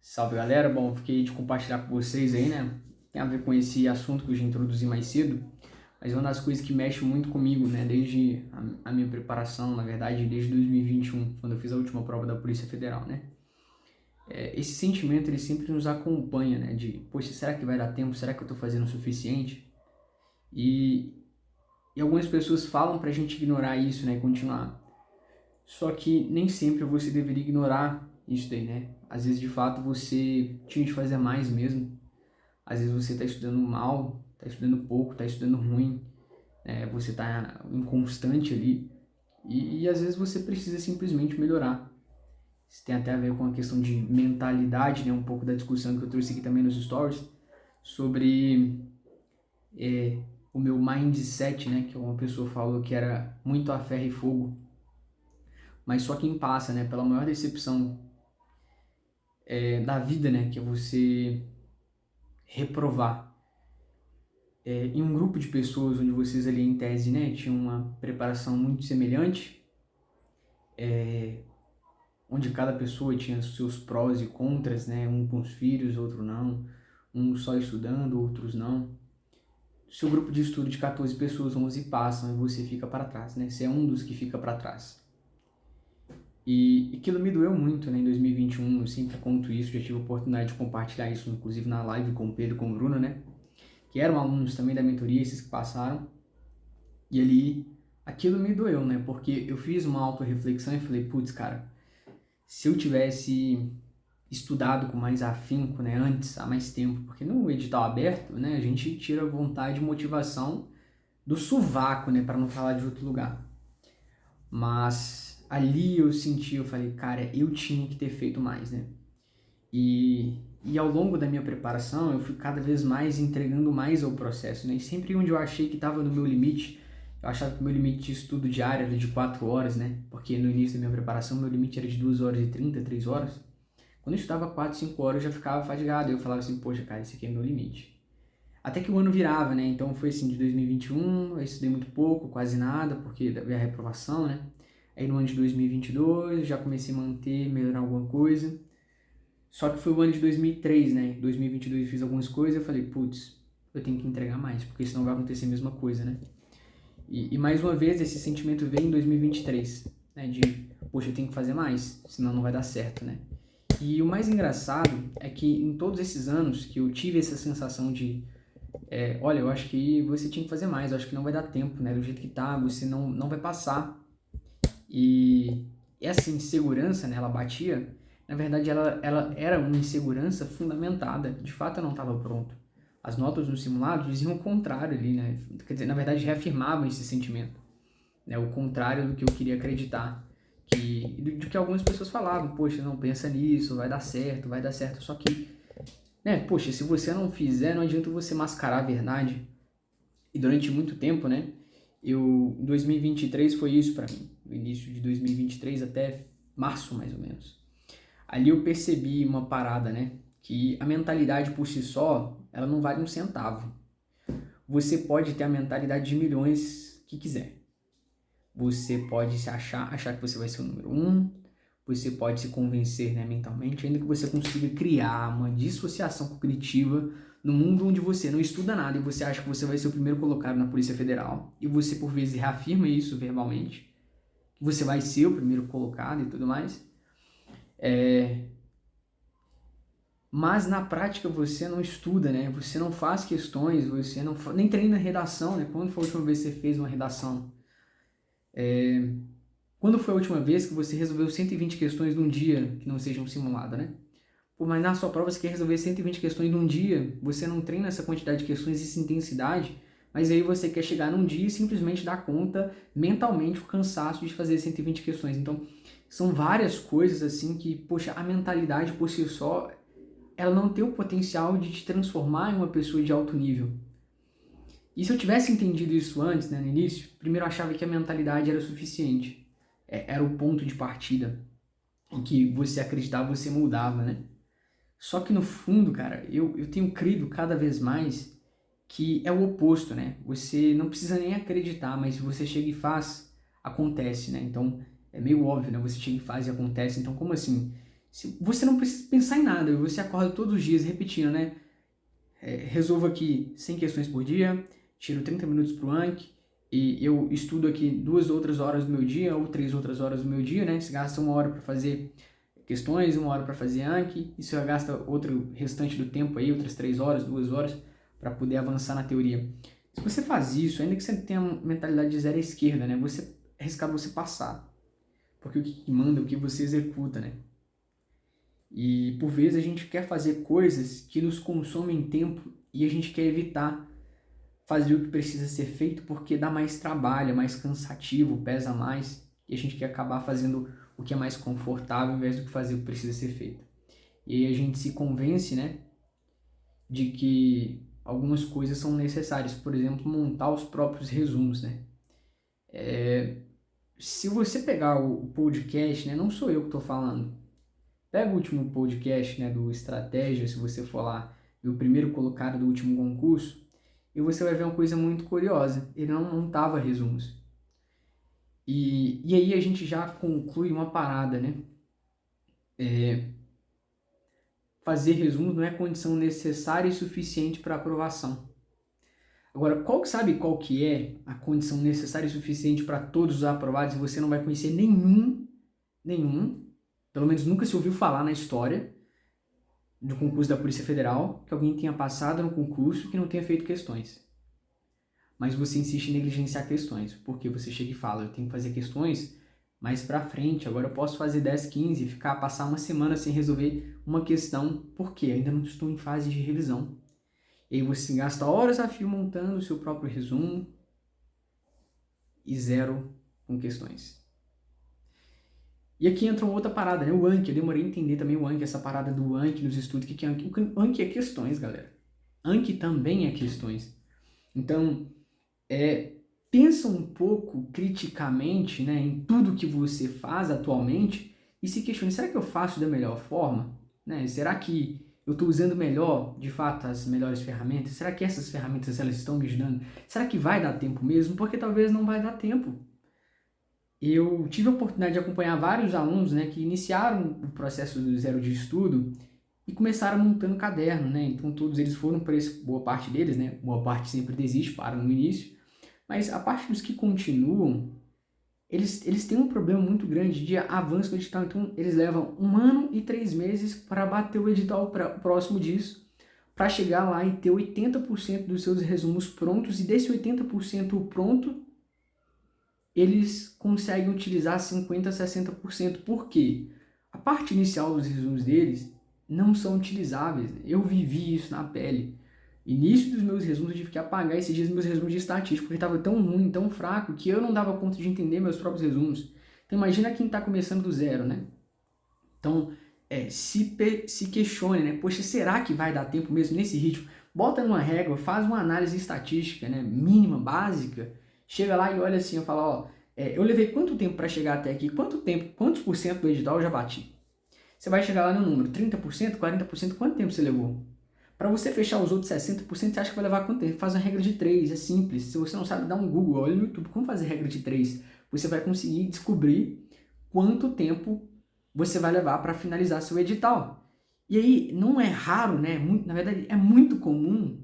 Salve galera, bom, fiquei de compartilhar com vocês aí, né? Tem a ver com esse assunto que eu já introduzi mais cedo, mas é uma das coisas que mexe muito comigo, né? Desde a minha preparação, na verdade, desde 2021, quando eu fiz a última prova da Polícia Federal, né? Esse sentimento, ele sempre nos acompanha, né? De, poxa, será que vai dar tempo? Será que eu tô fazendo o suficiente? E, e algumas pessoas falam pra gente ignorar isso, né? E continuar. Só que nem sempre você deveria ignorar isso daí, né? Às vezes, de fato, você tinha de fazer mais mesmo. Às vezes você está estudando mal, está estudando pouco, está estudando ruim, você está inconstante ali. E às vezes você precisa simplesmente melhorar. Isso tem até a ver com a questão de mentalidade, né? Um pouco da discussão que eu trouxe aqui também nos stories, sobre o meu mindset, né? Que uma pessoa falou que era muito a ferro e fogo. Mas só quem passa, né, pela maior decepção da vida, né, que é você reprovar em um grupo de pessoas onde vocês ali em tese, né, tinham uma preparação muito semelhante, onde cada pessoa tinha seus prós e contras, né, um com os filhos, outro não, um só estudando, outros não. Seu grupo de estudo de 14 pessoas, 11 passam e você fica para trás, né, você é um dos que fica para trás. E aquilo me doeu muito, né, em 2021, eu sempre conto isso, já tive a oportunidade de compartilhar isso, inclusive na live com o Pedro e com o Bruno, né, que eram alunos também da mentoria, esses que passaram, e ali aquilo me doeu, né, porque eu fiz uma autorreflexão e falei, putz, cara, se eu tivesse estudado com mais afinco, né, antes, há mais tempo, porque no edital aberto, né, a gente tira vontade e motivação do sovaco, né, para não falar de outro lugar. Mas ali eu senti, eu falei, cara, eu tinha que ter feito mais, né? E ao longo da minha preparação, eu fui cada vez mais entregando mais ao processo, né? E sempre onde eu achei que estava no meu limite, eu achava que o meu limite de estudo diário era de 4 horas, né? Porque no início da minha preparação, meu limite era de 2 horas e 30, 3 horas. Quando eu estudava 4, 5 horas, eu já ficava fadigado. Eu falava assim, poxa, cara, esse aqui é meu limite. Até que o ano virava, né? Então foi assim, de 2021, eu estudei muito pouco, quase nada, porque veio a reprovação, né? Aí no ano de 2022, já comecei a manter, melhorar alguma coisa. Só que foi o ano de 2003, né? 2022 eu fiz algumas coisas, eu falei, putz, eu tenho que entregar mais, porque senão vai acontecer a mesma coisa, né? E mais uma vez, esse sentimento veio em 2023, né? De, poxa, eu tenho que fazer mais, senão não vai dar certo, né? E o mais engraçado é que em todos esses anos que eu tive essa sensação de, olha, eu acho que você tinha que fazer mais, eu acho que não vai dar tempo, né? Do jeito que tá, você não vai passar. E essa insegurança, né, ela batia, na verdade ela era uma insegurança fundamentada, de fato eu não estava pronto. As notas no simulado diziam o contrário ali, né? Quer dizer, na verdade reafirmavam esse sentimento, né? O contrário do que eu queria acreditar, do que algumas pessoas falavam, poxa, não pensa nisso, vai dar certo, só que, né, poxa, se você não fizer, não adianta você mascarar a verdade. E durante muito tempo, né, em 2023 foi isso para mim, no início de 2023 até março mais ou menos. Ali eu percebi uma parada, né, que a mentalidade por si só, ela não vale um centavo. Você pode ter a mentalidade de milhões que quiser. Você pode se achar que você vai ser o número um, você pode se convencer, né, mentalmente, ainda que você consiga criar uma dissociação cognitiva no mundo onde você não estuda nada e você acha que você vai ser o primeiro colocado na Polícia Federal, e você por vezes reafirma isso verbalmente, que você vai ser o primeiro colocado e tudo mais, mas na prática você não estuda, né? Você não faz questões, você não nem treina redação, né? Quando foi a última vez que você fez uma redação? Quando foi a última vez que você resolveu 120 questões num dia que não seja um simulado, né? Pô, mas na sua prova você quer resolver 120 questões num dia, você não treina essa quantidade de questões e essa intensidade, mas aí você quer chegar num dia e simplesmente dar conta mentalmente o cansaço de fazer 120 questões. Então, são várias coisas assim que, poxa, a mentalidade por si só, ela não tem o potencial de te transformar em uma pessoa de alto nível. E se eu tivesse entendido isso antes, né, no início, primeiro eu achava que a mentalidade era suficiente. Era o ponto de partida em que você acreditava, você mudava, né? Só que no fundo, cara, eu tenho crido cada vez mais que é o oposto, né? Você não precisa nem acreditar, mas se você chega e faz, acontece, né? Então, é meio óbvio, né? Você chega e faz e acontece. Então, como assim? Você não precisa pensar em nada, você acorda todos os dias repetindo, né? Resolvo aqui 100 questões por dia, tiro 30 minutos para o Anki, e eu estudo aqui 2 outras horas do meu dia, ou 3 outras horas do meu dia, né? Você gasta 1 hora para fazer questões, 1 hora para fazer Anki, e você gasta outro restante do tempo aí, outras 3 horas, 2 horas, para poder avançar na teoria. Se você faz isso, ainda que você tenha uma mentalidade de zero à esquerda, né? Você é arriscado você passar. Porque o que manda é o que você executa, né? E por vezes a gente quer fazer coisas que nos consomem tempo e a gente quer evitar fazer o que precisa ser feito porque dá mais trabalho, é mais cansativo, pesa mais, e a gente quer acabar fazendo o que é mais confortável ao invés do que fazer o que precisa ser feito. E aí a gente se convence, né, de que algumas coisas são necessárias, por exemplo, montar os próprios resumos, né? Se você pegar o podcast, né, não sou eu que estou falando, pega o último podcast, né, do Estratégia, se você for lá, o primeiro colocado do último concurso, e você vai ver uma coisa muito curiosa, ele não montava resumos. E aí a gente já conclui uma parada, né? Fazer resumos não é condição necessária e suficiente para aprovação. Agora, sabe qual que é a condição necessária e suficiente para todos os aprovados e você não vai conhecer nenhum, pelo menos nunca se ouviu falar na história do concurso da Polícia Federal, que alguém tenha passado no concurso que não tenha feito questões. Mas você insiste em negligenciar questões, porque você chega e fala, eu tenho que fazer questões mais pra frente, agora eu posso fazer 10, 15 e passar uma semana sem resolver uma questão, porque ainda não estou em fase de revisão. E aí você gasta horas a fio montando o seu próprio resumo e zero com questões. E aqui entra uma outra parada, né? O Anki, eu demorei a entender também o Anki, essa parada do Anki nos estudos. O que é Anki? O Anki é questões, galera. Anki também é questões. Então, pensa um pouco criticamente, né, em tudo que você faz atualmente e se questione, será que eu faço da melhor forma? Né? Será que eu estou usando melhor, de fato, as melhores ferramentas? Será que essas ferramentas elas estão me ajudando? Será que vai dar tempo mesmo? Porque talvez não vai dar tempo. Eu tive a oportunidade de acompanhar vários alunos, né, que iniciaram o processo do zero de estudo e começaram montando caderno, né? Então todos eles foram para isso, boa parte deles, né? Boa parte sempre desiste, para no início. Mas a parte dos que continuam, eles têm um problema muito grande de avanço no edital. Então, eles levam 1 ano e 3 meses para bater o edital próximo disso, para chegar lá e ter 80% dos seus resumos prontos. E desse 80% pronto, eles conseguem utilizar 50% a 60%. Por quê? A parte inicial dos resumos deles não são utilizáveis. Eu vivi isso na pele. Início dos meus resumos, eu tive que apagar esses dias meus resumos de estatística, porque estava tão ruim, tão fraco, que eu não dava conta de entender meus próprios resumos. Então imagina quem está começando do zero, né? Então, se questione, né? Poxa, será que vai dar tempo mesmo nesse ritmo? Bota numa régua, faz uma análise estatística, né? Mínima, básica, chega lá e olha assim, eu falo, ó, eu levei quanto tempo para chegar até aqui? Quantos por cento do edital eu já bati? Você vai chegar lá no número, 30%, 40%, quanto tempo você levou? Para você fechar os outros 60%, você acha que vai levar quanto tempo? Faz uma regra de 3, é simples. Se você não sabe, dá um Google, olha no YouTube como fazer regra de 3. Você vai conseguir descobrir quanto tempo você vai levar para finalizar seu edital. E aí, não é raro, né? Na verdade, é muito comum,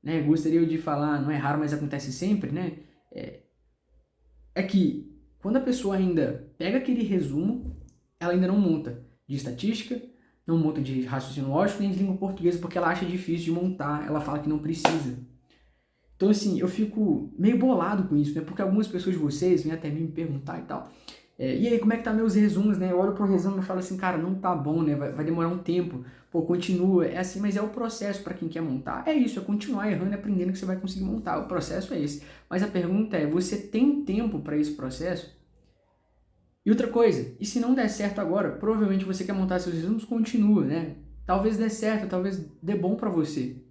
né? Gostaria de falar, não é raro, mas acontece sempre, né? É que quando a pessoa ainda pega aquele resumo, ela ainda não monta de estatística, não monta de raciocínio lógico nem de língua portuguesa, porque ela acha difícil de montar, ela fala que não precisa. Então, assim, eu fico meio bolado com isso, né? Porque algumas pessoas de vocês vêm até mim me perguntar e tal. E aí, como é que tá meus resumos, né? Eu olho pro resumo e falo assim, cara, não tá bom, né? Vai demorar um tempo. Pô, continua. É assim, mas é o processo para quem quer montar. É isso, é continuar errando e aprendendo que você vai conseguir montar. O processo é esse. Mas a pergunta é, você tem tempo para esse processo? E outra coisa, e se não der certo agora, provavelmente você quer montar seus resumos, continua, né? Talvez dê certo, talvez dê bom para você.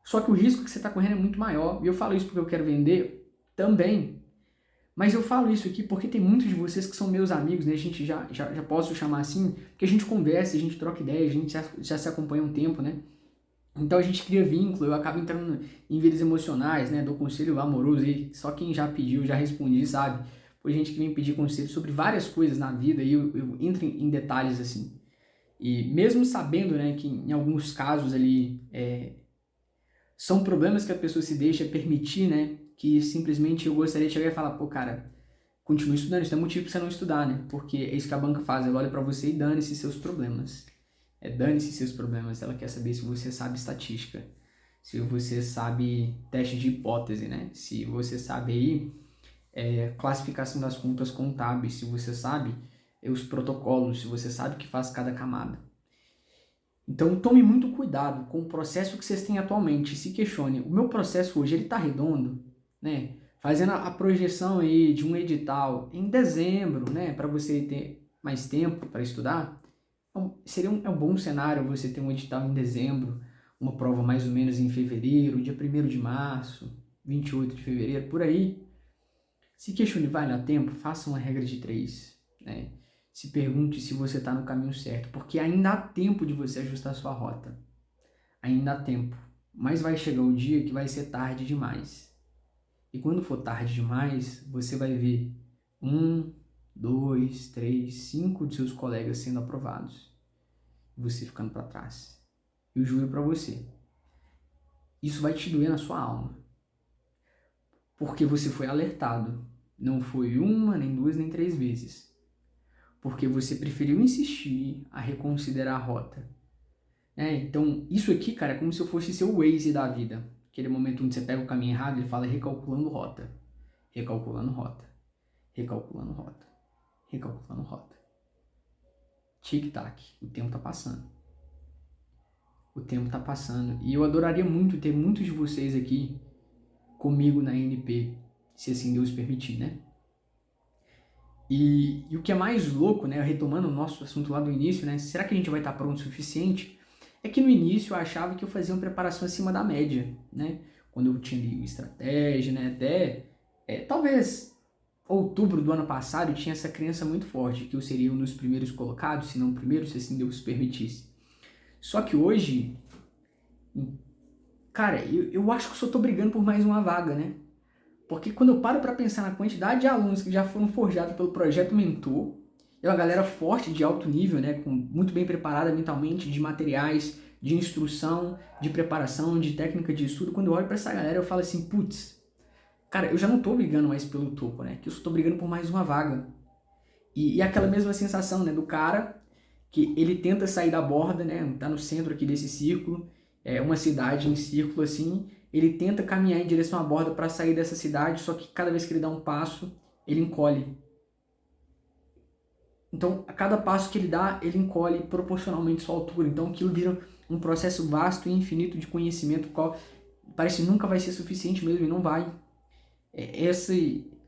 Só que o risco que você está correndo é muito maior. E eu falo isso porque eu quero vender também. Mas eu falo isso aqui porque tem muitos de vocês que são meus amigos, né? A gente já posso chamar assim, porque a gente conversa, a gente troca ideias, a gente já se acompanha um tempo, né? Então a gente cria vínculo, eu acabo entrando em vidas emocionais, né? Dou conselho amoroso aí, só quem já pediu, já respondi, sabe? Foi gente que vem pedir conselho sobre várias coisas na vida e eu entro em detalhes assim. E mesmo sabendo, né, que em alguns casos ali são problemas que a pessoa se deixa permitir, né, que simplesmente eu gostaria de chegar e falar, pô, cara, continue estudando, isso não é motivo pra você não estudar, né? Porque é isso que a banca faz, ela olha pra você e dane-se seus problemas. Dane-se seus problemas, ela quer saber se você sabe estatística, se você sabe teste de hipótese, né? Se você sabe aí classificação das contas contábeis, se você sabe os protocolos, se você sabe o que faz cada camada. Então tome muito cuidado com o processo que vocês têm atualmente, se questione, o meu processo hoje, ele tá redondo, né? Fazendo a projeção aí de um edital em dezembro, né, para você ter mais tempo para estudar, seria um bom cenário você ter um edital em dezembro, uma prova mais ou menos em fevereiro, dia 1º de março, 28 de fevereiro, por aí. Se questione, vai dar tempo? Faça uma regra de 3, né? Se pergunte se você está no caminho certo, porque ainda há tempo de você ajustar a sua rota. Ainda há tempo. Mas vai chegar o dia que vai ser tarde demais. E quando for tarde demais, você vai ver 1, 2, 3, 5 de seus colegas sendo aprovados. E você ficando para trás. Eu juro para você, isso vai te doer na sua alma. Porque você foi alertado. Não foi 1, nem 2, nem 3 vezes. Porque você preferiu insistir a reconsiderar a rota. Então, isso aqui, cara, é como se eu fosse seu Waze da vida. Aquele momento onde você pega o caminho errado, ele fala recalculando rota. Recalculando rota. Recalculando rota. Recalculando rota. Tic-tac. O tempo tá passando. O tempo tá passando. E eu adoraria muito ter muitos de vocês aqui comigo na NP, se assim Deus permitir, né? E o que é mais louco, né, retomando o nosso assunto lá do início, né, será que a gente vai estar pronto o suficiente? É que no início eu achava que eu fazia uma preparação acima da média, né? Quando eu tinha ali estratégia, né, até talvez outubro do ano passado eu tinha essa crença muito forte que eu seria um dos primeiros colocados, se não o primeiro, se assim Deus permitisse. Só que hoje, cara, eu acho que eu só tô brigando por mais uma vaga, né? Porque quando eu paro para pensar na quantidade de alunos que já foram forjados pelo Projeto Mentor, é uma galera forte, de alto nível, né, muito bem preparada mentalmente, de materiais, de instrução, de preparação, de técnica de estudo. Quando eu olho para essa galera, eu falo assim, putz, cara, eu já não tô brigando mais pelo topo, né, que eu só tô brigando por mais uma vaga. E aquela mesma sensação, né, do cara que ele tenta sair da borda, né, tá no centro aqui desse círculo, uma cidade em círculo assim, ele tenta caminhar em direção à borda para sair dessa cidade, só que cada vez que ele dá um passo, ele encolhe. Então, a cada passo que ele dá, ele encolhe proporcionalmente sua altura. Então, aquilo vira um processo vasto e infinito de conhecimento, qual parece que nunca vai ser suficiente mesmo, e não vai.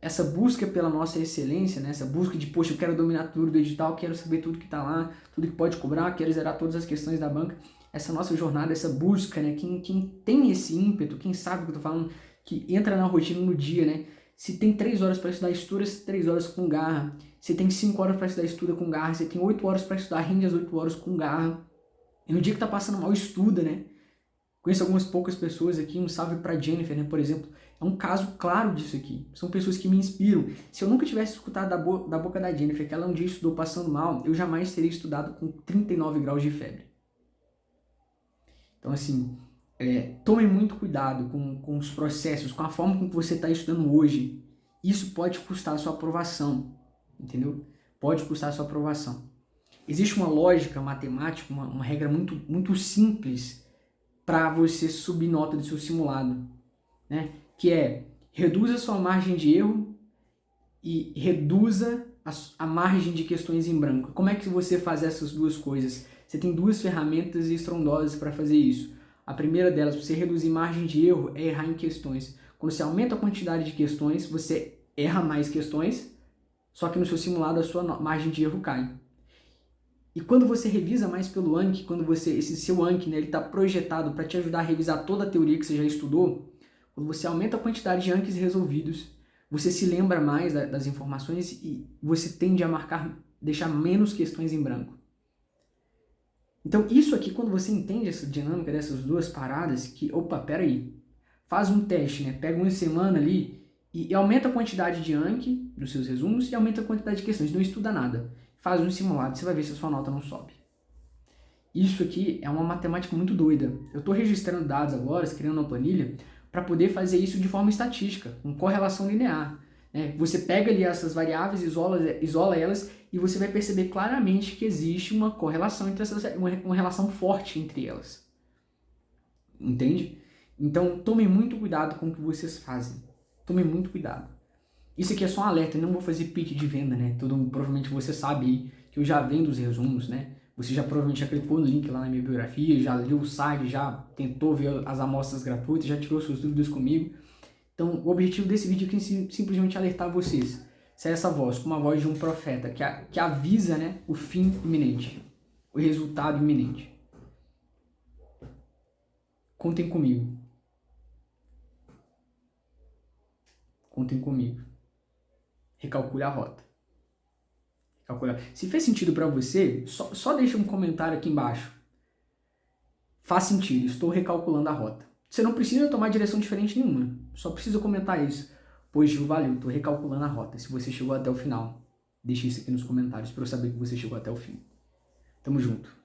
Essa busca pela nossa excelência, né? Essa busca de, poxa, eu quero dominar tudo do edital, quero saber tudo que está lá, tudo que pode cobrar, quero zerar todas as questões da banca. Essa nossa jornada, essa busca, né? Quem tem esse ímpeto, quem sabe o que eu tô falando, que entra na rotina no dia, né? Se tem 3 horas para estudar, estuda 3 horas com garra. Se tem 5 horas para estudar, estuda com garra. Se tem 8 horas para estudar, rende as 8 horas com garra. E no dia que tá passando mal, estuda, né? Conheço algumas poucas pessoas aqui, um salve pra Jennifer, né, por exemplo. É um caso claro disso aqui. São pessoas que me inspiram. Se eu nunca tivesse escutado da boca da Jennifer que ela um dia estudou passando mal, eu jamais teria estudado com 39 graus de febre. Então, assim, tome muito cuidado com os processos, com a forma como você está estudando hoje. Isso pode custar a sua aprovação, entendeu? Pode custar a sua aprovação. Existe uma lógica matemática, uma regra muito, muito simples para você subir nota do seu simulado, né? Que é, reduza a sua margem de erro e reduza a margem de questões em branco. Como é que você faz essas duas coisas? Você tem 2 ferramentas estrondosas para fazer isso. A primeira delas, você reduzir margem de erro, é errar em questões. Quando você aumenta a quantidade de questões, você erra mais questões, só que no seu simulado a sua margem de erro cai. E quando você revisa mais pelo Anki, quando esse seu Anki, né, ele está projetado para te ajudar a revisar toda a teoria que você já estudou, quando você aumenta a quantidade de Ankis resolvidos, você se lembra mais das informações e você tende a deixar menos questões em branco. Então isso aqui, quando você entende essa dinâmica dessas duas paradas, que, opa, peraí, faz um teste, né? Pega uma semana ali e aumenta a quantidade de Anki dos seus resumos e aumenta a quantidade de questões, não estuda nada. Faz um simulado, você vai ver se a sua nota não sobe. Isso aqui é uma matemática muito doida. Eu estou registrando dados agora, criando uma planilha, para poder fazer isso de forma estatística, com correlação linear. Né? Você pega ali essas variáveis, isola elas e você vai perceber claramente que existe uma correlação entre essas, uma relação forte entre elas. Entende? Então, tomem muito cuidado com o que vocês fazem. Tomem muito cuidado. Isso aqui é só um alerta, eu não vou fazer pitch de venda, né? Provavelmente você sabe aí que eu já vendo os resumos, né? Você já provavelmente já clicou no link lá na minha biografia, já leu o site, já tentou ver as amostras gratuitas, já tirou suas dúvidas comigo. Então, o objetivo desse vídeo aqui é simplesmente alertar vocês. Ser essa voz, com uma voz de um profeta, que avisa, né, o fim iminente, o resultado iminente. Contem comigo. Contem comigo. Recalcule a rota. Se fez sentido para você, só deixa um comentário aqui embaixo. Faz sentido, estou recalculando a rota. Você não precisa tomar direção diferente nenhuma, só precisa comentar isso. Pois Gil, valeu, estou recalculando a rota. Se você chegou até o final, deixe isso aqui nos comentários para eu saber que você chegou até o fim. Tamo junto.